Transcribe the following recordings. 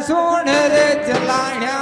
सुन रे चलाया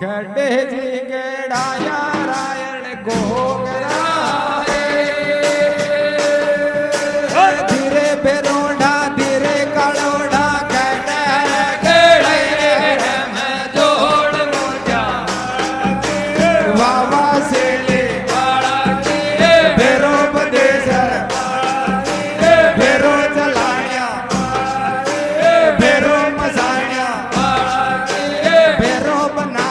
खड़े जी गेड़ाया रायण गोगरा धीरे बेरोडा धीरे कड़ोड़ा गेड़े में जोड़ मोजा वावा से ले बेरो बदेसर बेरो चलाया बेरो मसाया बेरो बना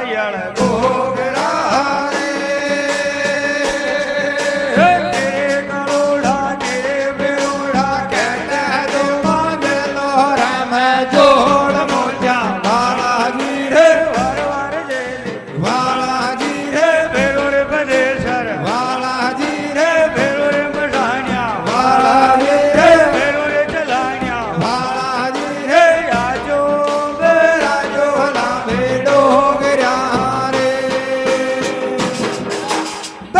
રાયણ ઘોઘરા રે તેરે કરોડા તેરે બેરોડા કેટા તો બાંધેલો રમ જોડ મોજા બાલાજી રે વારવાર જેલી વાલાજી રે ભેરો રે બદેસર વાલાજી રે ભેરો રે મઢાણ્યા વાલાજી રે ભેરો રે ચલાણ્યા વાલાજી રે આજો રાજો લાંબે ડોગર્યા રે ત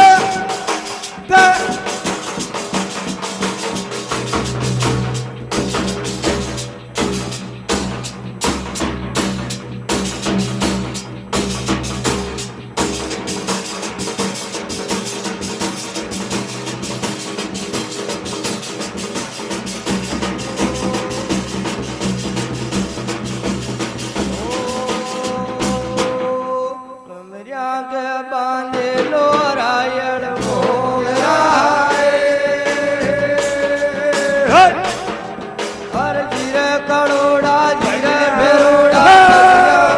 કમર્યા કે બાંધેલો રાયણ ઘોઘરા રે હર જીરે કરોડા જીરે ભેરોડા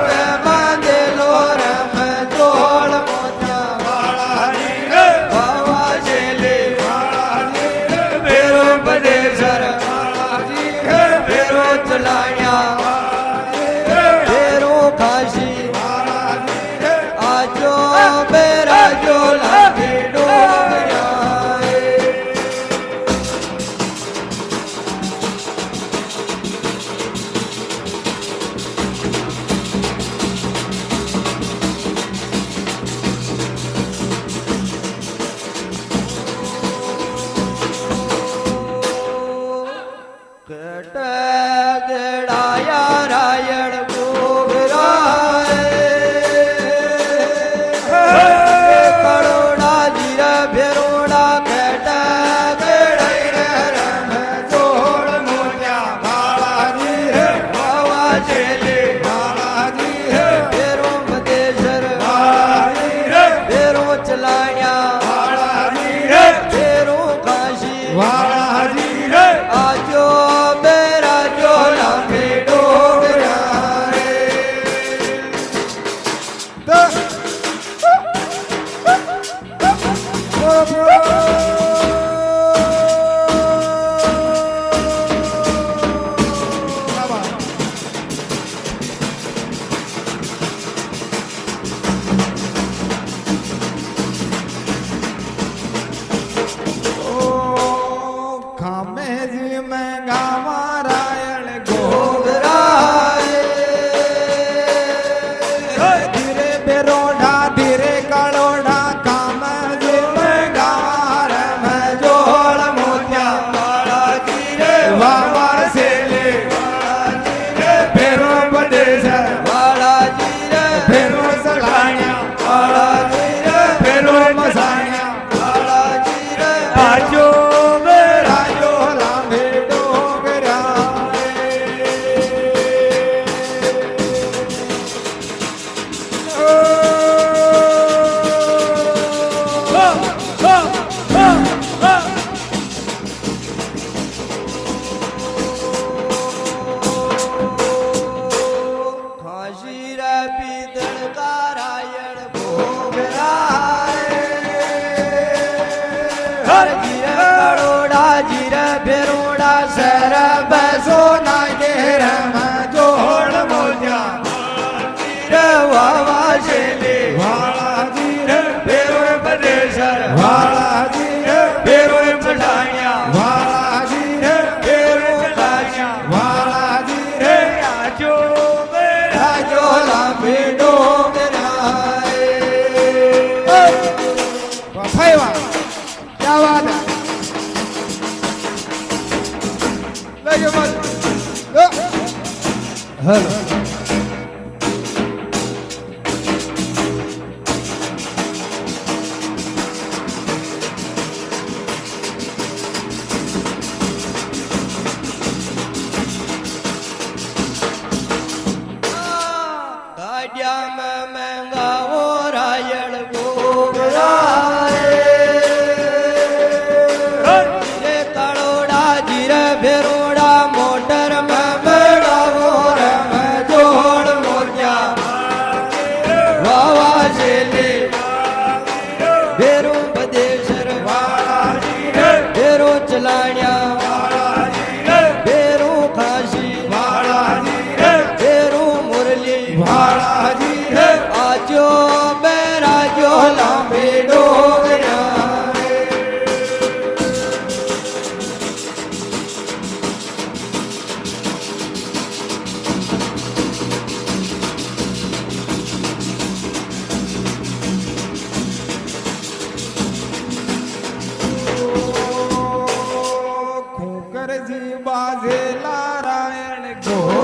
કે બાંધેલો રમ જોડ મોજા વાલાજી રે વાવા જેલે વાલાજી રે ભેરો બદેસર વાલાજી રે ભેરો ચલાણ્યા ભેરો ખાસી વાલાજી રે આજો બેરાજો લાગે ડોગર્યા કેટ ગેડાયા રાયણ ઘોઘરા કરોડા જીરા ભેરોડા કેટ ગેડાઈ રે રમ જોડ મોજા વાલાજી રે વાવા જેલે વાલાજી રે ભેરો બદેસર વાલાજી રે ભેરો ચલાણ્યા વાલાજી રે ભેરો કાશી વાલાજી રે આજો બેરાજો લાગે ડોગર્યા રે ખામેજી મેં ગાવા રાયણ ઘોઘરા ધીરે બેરોડા ધીરે કળોડા કામજી મેં ગાવા રમ જોડ મોજા વાલાજી રે વાવા સેલે ભેરો બદેસર વાલાજી રે ભેરો સલાણ્યા વાલાજી રે ભેરો મસાણ્યા વાલાજી રે આજો રાજો લાંબે ડોગર્યા ખાસી રે પીતળ કા રાયણ ઘોઘરા હર જીરે કરોડા જીરે ભેરોડા સર બસો નાગે રમ જોડ મોજા રે વાવા જેલે વાલાજી રે ભેરો બદેસર વાલાજી રે ભેરો ચલાણ્યા વાલાજી રે ભેરો ચલાણ્યા વાલાજી રે આજો રાજો લાંબે ડોગર્યા ફાઈવા ક્યાં વાત હે લઈ જાઓ હેલો ગાડિયામાં મંગાવો રાયણ ઘોઘરા જીરે કળોડા જીરે ભેરોડા મોટર માં મંગાવો રમ વાસેલી ભેરું બદેસર વાલાજી રે ભેરું ચલાણ્યા વાલાજી રે ભેરું ખાસી વાલાજી રે ભેરું મુરલી વાલાજી રે આજો બેરાજો લાંબે ડોગરા ખોકરજી બાજે નારાયણ ગો